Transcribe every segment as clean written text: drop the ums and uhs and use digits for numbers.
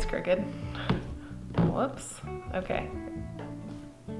it's crooked. Whoops. Okay.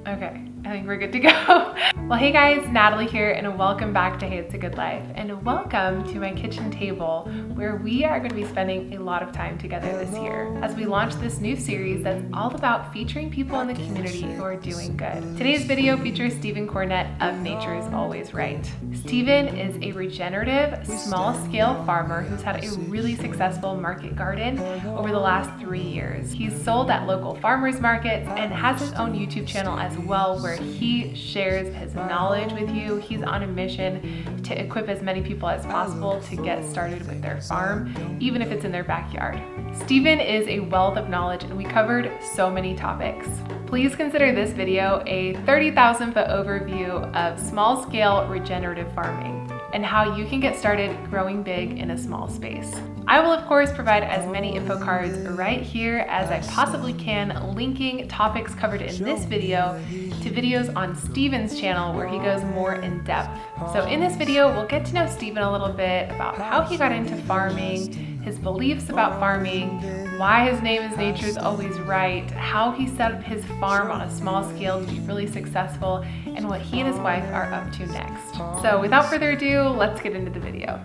Okay, I think we're good to go. Well, hey guys, Natalie here, and welcome back to Hey It's a Good Life, and welcome to my kitchen table, where we are going to be spending a lot of time together this year as we launch this new series that's all about featuring people in the community who are doing good. Today's video features Stephen Cornett of Nature's Always Right. Stephen is a regenerative, small-scale farmer who's had a really successful market garden over the last 3 years. He's sold at local farmers markets and has his own YouTube channel as well, where he shares his knowledge with you. He's on a mission to equip as many people as possible to get started with their farm, even if it's in their backyard. Stephen is a wealth of knowledge, and we covered so many topics. Please consider this video a 30,000-foot overview of small-scale regenerative farming and how you can get started growing big in a small space. I will of course provide as many info cards right here as I possibly can, linking topics covered in this video to videos on Stephen's channel where he goes more in depth. So in this video, we'll get to know Stephen a little bit about how he got into farming, his beliefs about farming, why his name is Nature's Always Right, how he set up his farm on a small scale to be really successful, and what he and his wife are up to next. So without further ado, let's get into the video.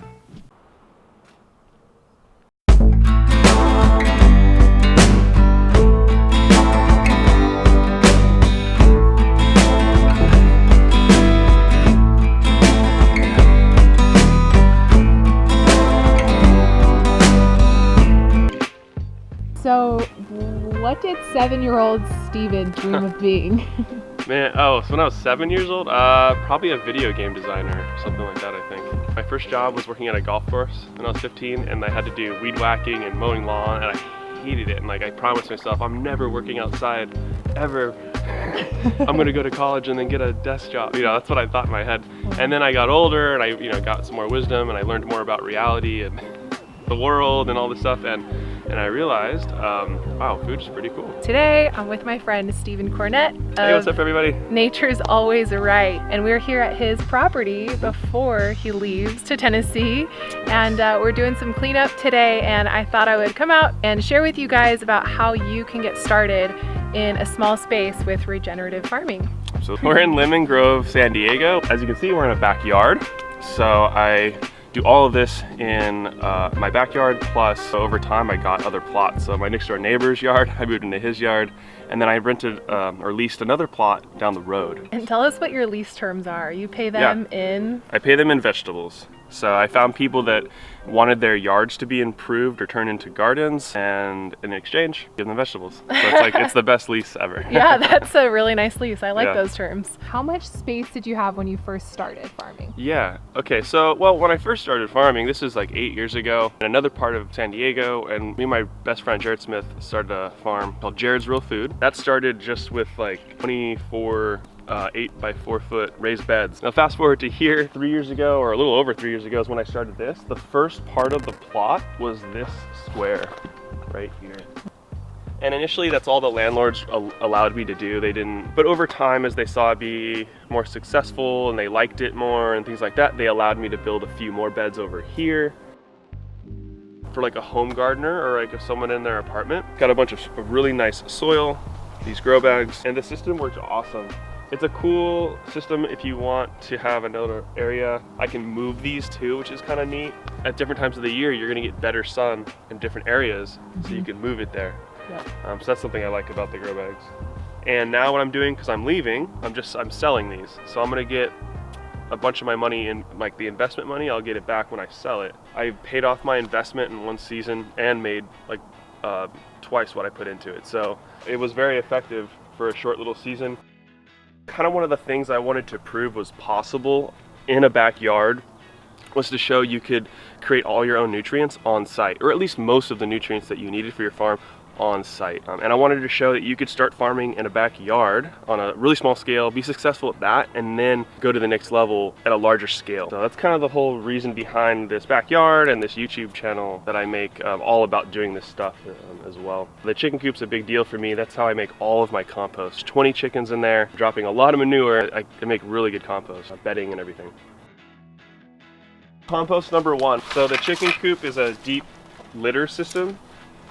So, what did 7-year-old Stephen dream of being? Man, so when I was 7 years old, probably a video game designer, something like that, I think. My first job was working at a golf course when I was 15, and I had to do weed whacking and mowing lawn, and I hated it. And like, I promised myself, I'm never working outside, ever. I'm gonna go to college and then get a desk job. You know, that's what I thought in my head. And then I got older, and I, got some more wisdom, and I learned more about reality and the world and all this stuff, and I realized, wow, food is pretty cool. Today, I'm with my friend Stephen Cornett. Hey, what's up, everybody? Nature's Always Right, and we're here at his property before he leaves to Tennessee, and we're doing some cleanup today, and I thought I would come out and share with you guys about how you can get started in a small space with regenerative farming. So we're in Lemon Grove, San Diego. As you can see, we're in a backyard, so I do all of this in my backyard, plus over time I got other plots. So my next door neighbor's yard, I moved into his yard, and then I rented or leased another plot down the road. And tell us what your lease terms are. You pay them in? I pay them in vegetables. So I found people that wanted their yards to be improved or turned into gardens, and in exchange, give them vegetables. So it's like, it's the best lease ever. Yeah, that's a really nice lease. I like those terms. How much space did you have when you first started farming? Yeah, okay, so, well, when I first started farming, this is like 8 years ago, in another part of San Diego, and me and my best friend Jared Smith started a farm called Jared's Real Food. That started just with like 24 8 by 4 foot raised beds. Now fast forward to here, 3 years ago, or a little over 3 years ago is when I started this. The first part of the plot was this square right here. And initially that's all the landlords allowed me to do. They didn't, but over time, as they saw it be more successful and they liked it more and things like that, they allowed me to build a few more beds over here for like a home gardener or like if someone in their apartment. Got a bunch of really nice soil, these grow bags, and the system works awesome. It's a cool system if you want to have another area. I can move these too, which is kind of neat. At different times of the year, you're gonna get better sun in different areas, so you can move it there. Yeah. So that's something I like about the grow bags. And now what I'm doing, because I'm leaving, I'm selling these. So I'm gonna get a bunch of my money in, like the investment money, I'll get it back when I sell it. I paid off my investment in one season and made like twice what I put into it. So it was very effective for a short little season. Kind of one of the things I wanted to prove was possible in a backyard was to show you could create all your own nutrients on site, or at least most of the nutrients that you needed for your farm on site. And I wanted to show that you could start farming in a backyard on a really small scale, be successful at that, and then go to the next level at a larger scale. So that's kind of the whole reason behind this backyard and this YouTube channel that I make all about doing this stuff as well. The chicken coop's a big deal for me. That's how I make all of my compost. 20 chickens in there, dropping a lot of manure. I can make really good compost, bedding and everything. Compost number one. So the chicken coop is a deep litter system.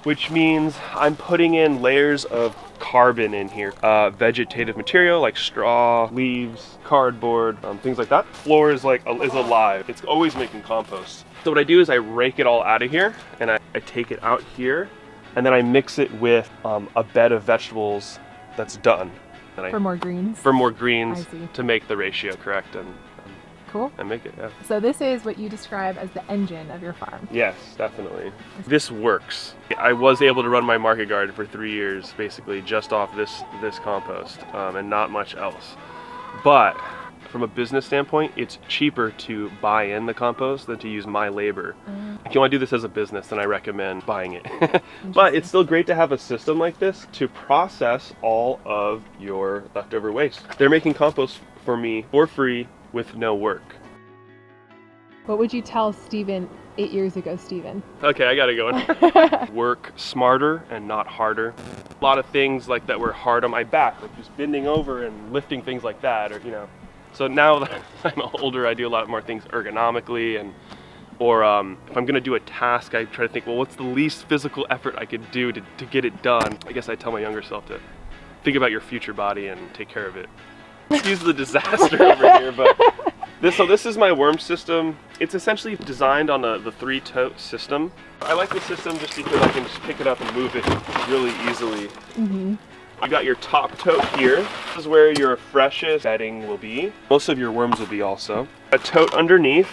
which means I'm putting in layers of carbon in here. Vegetative material like straw, leaves, cardboard, things like that. Floor is alive. It's always making compost. So what I do is I rake it all out of here and I take it out here and then I mix it with a bed of vegetables that's done. For more greens? For more greens to make the ratio correct and cool. And make it, yeah. So this is what you describe as the engine of your farm. Yes, definitely. This works. I was able to run my market garden for 3 years, basically just off this compost and not much else. But from a business standpoint, it's cheaper to buy in the compost than to use my labor. If you want to do this as a business, then I recommend buying it. But it's still great to have a system like this to process all of your leftover waste. They're making compost for me for free with no work. What would you tell Steven 8 years ago, Steven? Okay, I gotta go. Work smarter and not harder. A lot of things like that were hard on my back, like just bending over and lifting things like that, or So now that I'm older, I do a lot more things ergonomically, or if I'm gonna do a task, I try to think, well, what's the least physical effort I could do to get it done? I guess I tell my younger self to think about your future body and take care of it. Excuse the disaster over here, but this is my worm system. It's essentially designed on the 3-tote system. I like the system just because I can just pick it up and move it really easily. You got your top tote here. This is where your freshest bedding will be. Most of your worms will be also. A tote underneath.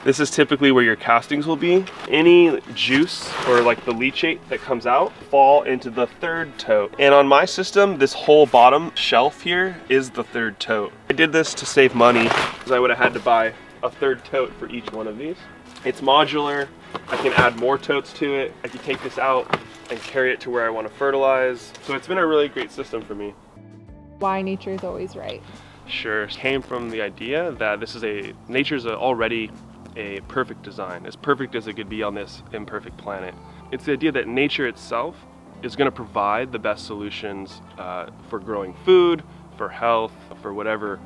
This is typically where your castings will be. Any juice or like the leachate that comes out fall into the 3rd tote. And on my system, this whole bottom shelf here is the 3rd tote. I did this to save money because I would have had to buy a 3rd tote for each one of these. It's modular. I can add more totes to it. I can take this out and carry it to where I want to fertilize. So it's been a really great system for me. Why nature is always right? Sure, it came from the idea that nature's already a perfect design, as perfect as it could be on this imperfect planet. It's the idea that nature itself is going to provide the best solutions for growing food, for health, for whatever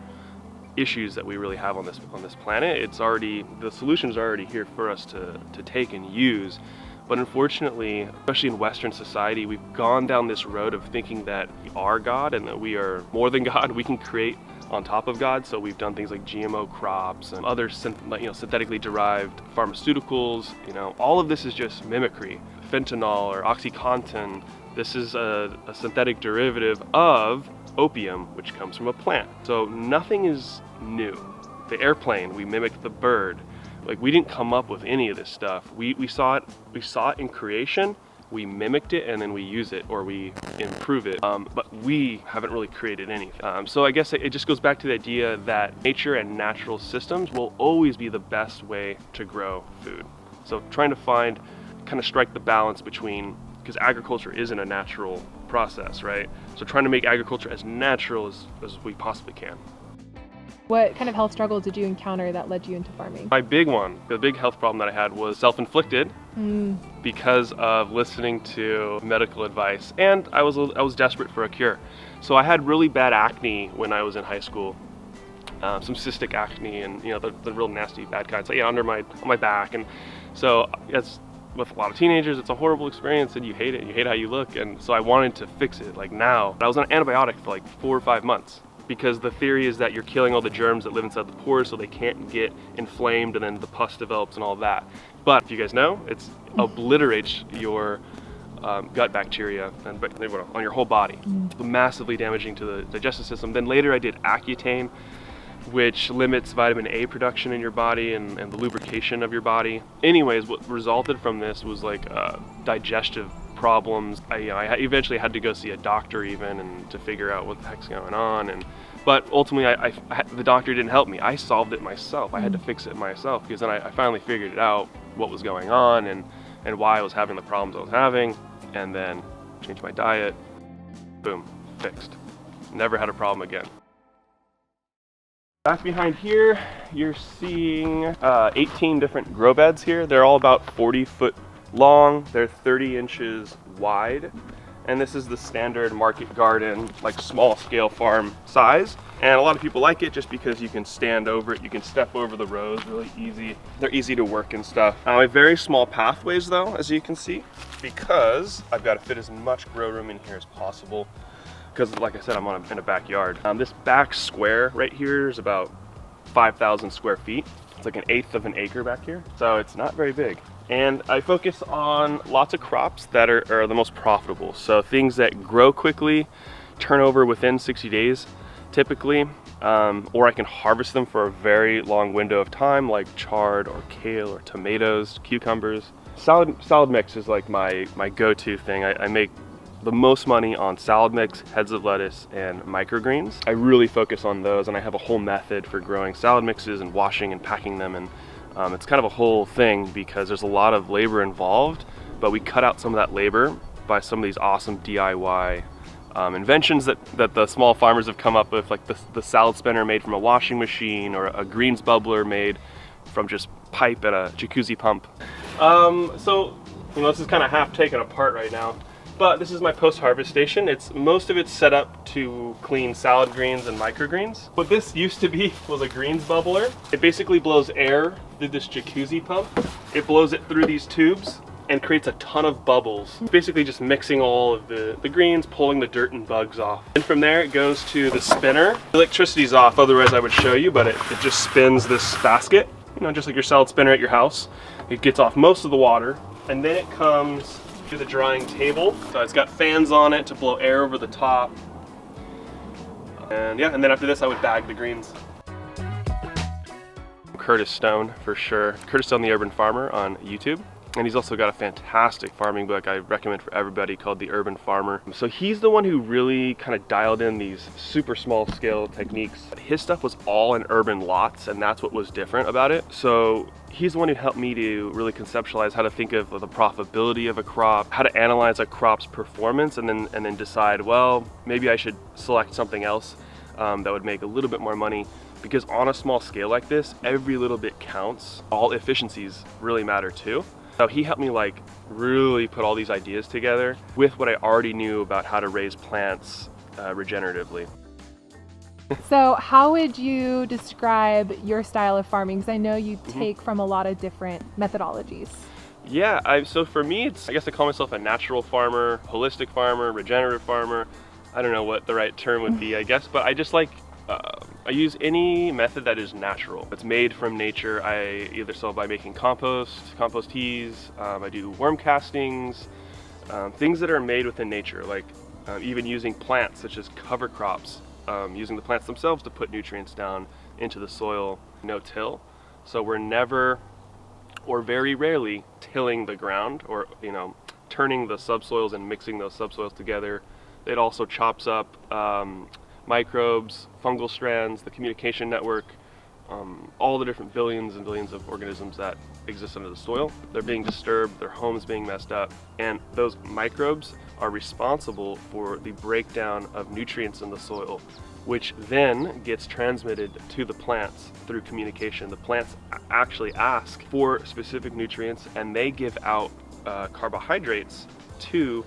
issues that we really have on this planet. The solutions are already here for us to take and use. But unfortunately, especially in Western society, we've gone down this road of thinking that we are God and that we are more than God. We can create on top of God. So we've done things like GMO crops and other synthetically derived pharmaceuticals. All of this is just mimicry. Fentanyl or OxyContin. This is a synthetic derivative of opium, which comes from a plant. So nothing is new. The airplane, we mimicked the bird. Like, we didn't come up with any of this stuff. We saw it in creation, we mimicked it, and then we use it or we improve it. But we haven't really created anything. So I guess it just goes back to the idea that nature and natural systems will always be the best way to grow food. So trying to kind of strike the balance between, because agriculture isn't a natural process, right? So trying to make agriculture as natural as we possibly can. What kind of health struggles did you encounter that led you into farming? My big one, the big health problem that I had was self-inflicted because of listening to medical advice, and I was desperate for a cure. So I had really bad acne when I was in high school, some cystic acne, and the real nasty bad kind. So on my back, and so it's with a lot of teenagers, it's a horrible experience, and you hate it. You hate how you look, and so I wanted to fix it like now. I was on an antibiotic for like 4 or 5 months. Because the theory is that you're killing all the germs that live inside the pores so they can't get inflamed and then the pus develops and all that. But if you guys know, it obliterates your gut bacteria and on your whole body. Massively damaging to the digestive system. Then later I did Accutane, which limits vitamin A production in your body and the lubrication of your body. Anyways, what resulted from this was like digestive problems. I eventually had to go see a doctor even and to figure out what the heck's going on. But ultimately, the doctor didn't help me. I solved it myself. I had to fix it myself because then I finally figured it out what was going on and why I was having the problems I was having, and then changed my diet. Boom, fixed. Never had a problem again. Back behind here, you're seeing 18 different grow beds here. They're all about 40 foot long. They're 30 inches wide. And this is the standard market garden, like small scale farm size. And a lot of people like it just because you can stand over it, you can step over the rows really easy. They're easy to work and stuff. I have very small pathways though, as you can see, because I've got to fit as much grow room in here as possible. Because like I said, I'm in a backyard. This back square right here is about 5,000 square feet. It's like 1/8 of an acre back here. So it's not very big. And I focus on lots of crops that are the most profitable. So things that grow quickly, turn over within 60 days, typically, or I can harvest them for a very long window of time, like chard or kale or tomatoes, cucumbers. Salad mix is like my go-to thing. I make the most money on salad mix, heads of lettuce, and microgreens. I really focus on those, and I have a whole method for growing salad mixes and washing and packing them. And it's kind of a whole thing because there's a lot of labor involved, but we cut out some of that labor by some of these awesome DIY inventions that the small farmers have come up with, like the salad spinner made from a washing machine, or a greens bubbler made from just pipe and a jacuzzi pump. So, this is kind of half taken apart right now, but this is my post-harvest station. Most of it's set up to clean salad greens and microgreens. What this used to be was a greens bubbler. It basically blows air through this jacuzzi pump. It blows it through these tubes and creates a ton of bubbles. It's basically just mixing all of the greens, pulling the dirt and bugs off. And from there it goes to the spinner. The electricity's off, otherwise I would show you, but it just spins this basket, just like your salad spinner at your house. It gets off most of the water, and then it comes to the drying table. So it's got fans on it to blow air over the top. And yeah, and then after this I would bag the greens. Curtis Stone, for sure. Curtis Stone, the Urban Farmer on YouTube. And he's also got a fantastic farming book I recommend for everybody called The Urban Farmer. So he's the one who really kind of dialed in these super small scale techniques. His stuff was all in urban lots, and that's what was different about it. So he's the one who helped me to really conceptualize how to think of the profitability of a crop, how to analyze a crop's performance, and then decide, well, maybe I should select something else that would make a little bit more money. Because on a small scale like this, every little bit counts. All efficiencies really matter too. So he helped me really put all these ideas together with what I already knew about how to raise plants regeneratively. So how would you describe your style of farming? Because I know you take from a lot of different methodologies. Yeah, so for me, I guess I call myself a natural farmer, holistic farmer, regenerative farmer. I don't know what the right term would be, I guess, but I just I use any method that is natural. It's made from nature. I either sell by making compost teas, I do worm castings, things that are made within nature, like even using plants such as cover crops, using the plants themselves to put nutrients down into the soil, no-till. So we're never, or very rarely, tilling the ground or turning the subsoils and mixing those subsoils together. It also chops up microbes, fungal strands, the communication network, all the different billions and billions of organisms that exist under the soil. They're being disturbed, their homes being messed up, and those microbes are responsible for the breakdown of nutrients in the soil, which then gets transmitted to the plants through communication. The plants actually ask for specific nutrients, and they give out carbohydrates to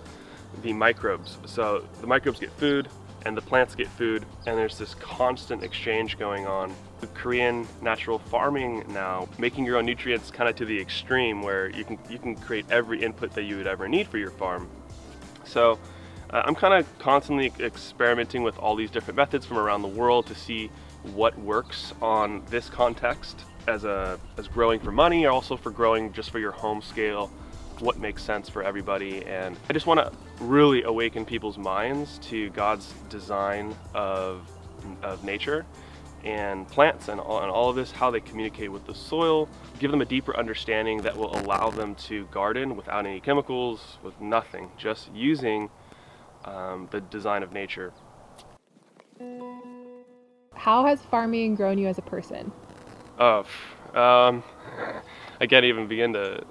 the microbes. So the microbes get food, and the plants get food, and there's this constant exchange going on. The Korean natural farming now, making your own nutrients kind of to the extreme where you can create every input that you would ever need for your farm. So I'm kind of constantly experimenting with all these different methods from around the world to see what works on this context as growing for money, or also for growing just for your home scale, what makes sense for everybody. And I just want to really awaken people's minds to God's design of nature and plants and all of this, how they communicate with the soil, give them a deeper understanding that will allow them to garden without any chemicals, with nothing, just using the design of nature. How has farming grown you as a person? I can't even begin to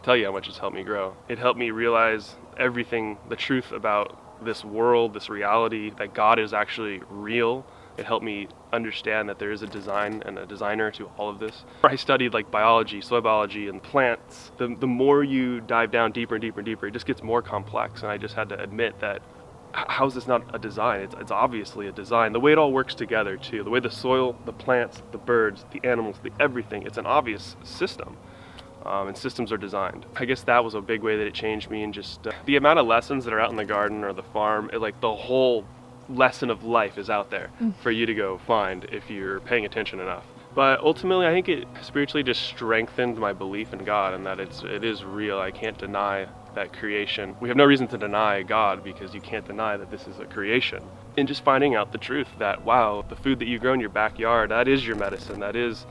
tell you how much it's helped me grow. It helped me realize everything, the truth about this world, this reality, that God is actually real, It helped me understand that there is a design and a designer to all of this. I studied like biology, soil biology, and plants. The more you dive down deeper and deeper and deeper, it just gets more complex, and I just had to admit that how is this not a design? It's obviously a design. The way it all works together too, the way the soil, the plants, the birds, the animals, the everything, it's an obvious system. And systems are designed. I guess that was a big way that it changed me, and just the amount of lessons that are out in the garden or the farm, like the whole lesson of life is out there for you to go find if you're paying attention enough. But ultimately, I think it spiritually just strengthened my belief in God, and that it is real. I can't deny that creation. We have no reason to deny God, because you can't deny that this is a creation. And just finding out the truth that, wow, the food that you grow in your backyard, that is your medicine, that is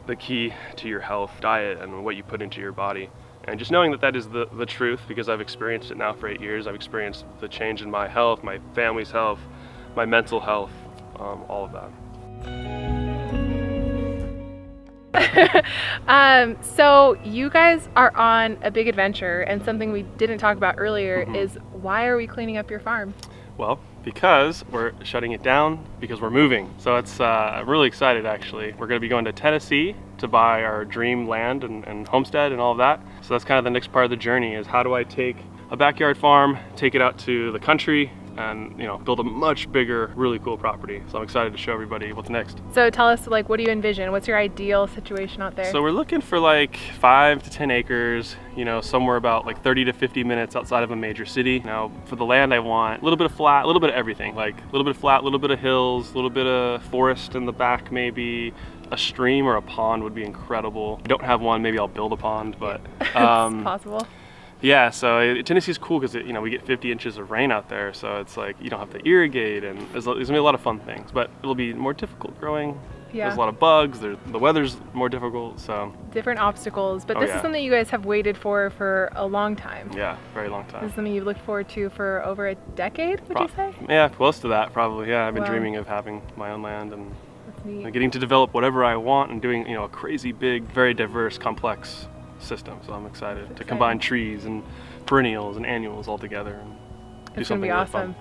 the key to your health, diet, and what you put into your body. And just knowing that that is the truth, because I've experienced it now for 8 years. I've experienced the change in my health, my family's health, my mental health, all of that. So you guys are on a big adventure, and something we didn't talk about earlier is, why are we cleaning up your farm? Well, because we're shutting it down, because we're moving. So it's I'm really excited, actually. We're going to be going to Tennessee to buy our dream land and homestead and all of that. So that's kind of the next part of the journey, is how do I take a backyard farm, take it out to the country, and build a much bigger, really cool property. So I'm excited to show everybody what's next. So tell us, like, what do you envision? What's your ideal situation out there? So we're looking for like 5 to 10 acres, somewhere about like 30 to 50 minutes outside of a major city. Now for the land, I want a little bit of flat, a little bit of everything, like a little bit of flat, a little bit of hills, a little bit of forest in the back, maybe a stream or a pond would be incredible. I don't have one, maybe I'll build a pond, but it's possible. Yeah, so Tennessee's cool because we get 50 inches of rain out there, so it's like you don't have to irrigate, and there's gonna be a lot of fun things, but it'll be more difficult growing. Yeah. There's a lot of bugs, the weather's more difficult, so. Different obstacles, but this is something you guys have waited for a long time. Yeah, very long time. This is something you've looked forward to for over a decade, would you say? Yeah, close to that probably, yeah. I've been dreaming of having my own land and getting to develop whatever I want and doing a crazy big, very diverse, complex system. So I'm excited to combine trees and perennials and annuals all together and do something really fun.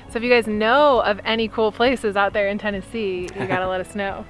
So if you guys know of any cool places out there in Tennessee, you gotta let us know.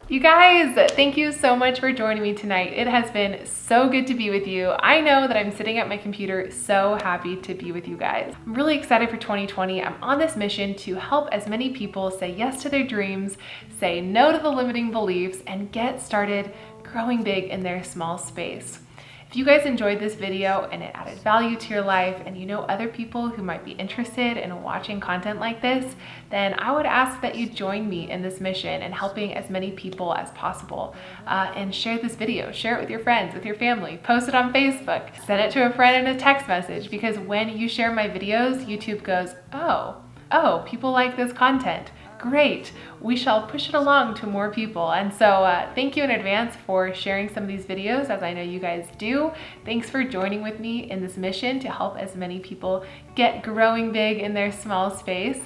You guys, thank you so much for joining me tonight. It has been so good to be with you. I know that I'm sitting at my computer so happy to be with you guys. I'm really excited for 2020. I'm on this mission to help as many people say yes to their dreams, say no to the limiting beliefs, and get started growing big in their small space. If you guys enjoyed this video and it added value to your life, and you know other people who might be interested in watching content like this, then I would ask that you join me in this mission and helping as many people as possible. And share this video, share it with your friends, with your family, post it on Facebook, send it to a friend in a text message, because when you share my videos, YouTube goes, oh, people like this content. Great, we shall push it along to more people. And so thank you in advance for sharing some of these videos, as I know you guys do. Thanks for joining with me in this mission to help as many people get growing big in their small space.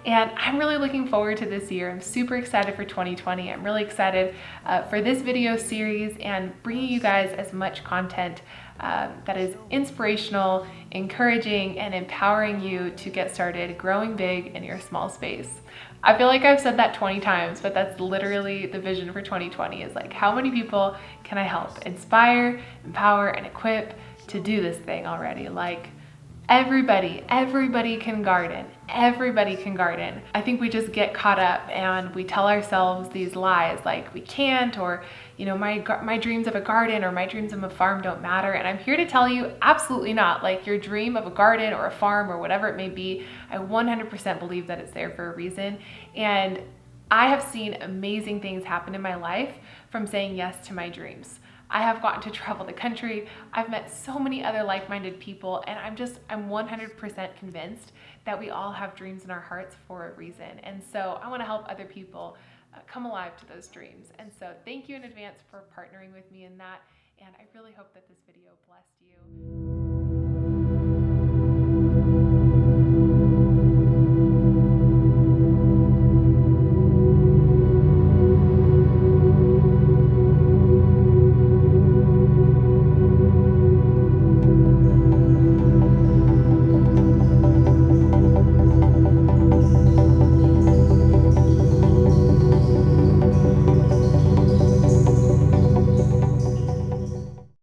And I'm really looking forward to this year. I'm super excited for 2020. I'm really excited for this video series and bringing you guys as much content that is inspirational, encouraging, and empowering you to get started growing big in your small space. I feel like I've said that 20 times, but that's literally the vision for 2020, is like, how many people can I help inspire, empower, and equip to do this thing already? Like, everybody can garden. Everybody can garden. I think we just get caught up and we tell ourselves these lies, like we can't, or my dreams of a garden or my dreams of a farm don't matter. And I'm here to tell you, absolutely not. Like, your dream of a garden or a farm or whatever it may be, I 100% believe that it's there for a reason. And I have seen amazing things happen in my life from saying yes to my dreams. I have gotten to travel the country. I've met so many other like-minded people, and I'm 100% convinced that we all have dreams in our hearts for a reason. And so I want to help other people come alive to those dreams. And so thank you in advance for partnering with me in that. And I really hope that this video blessed you.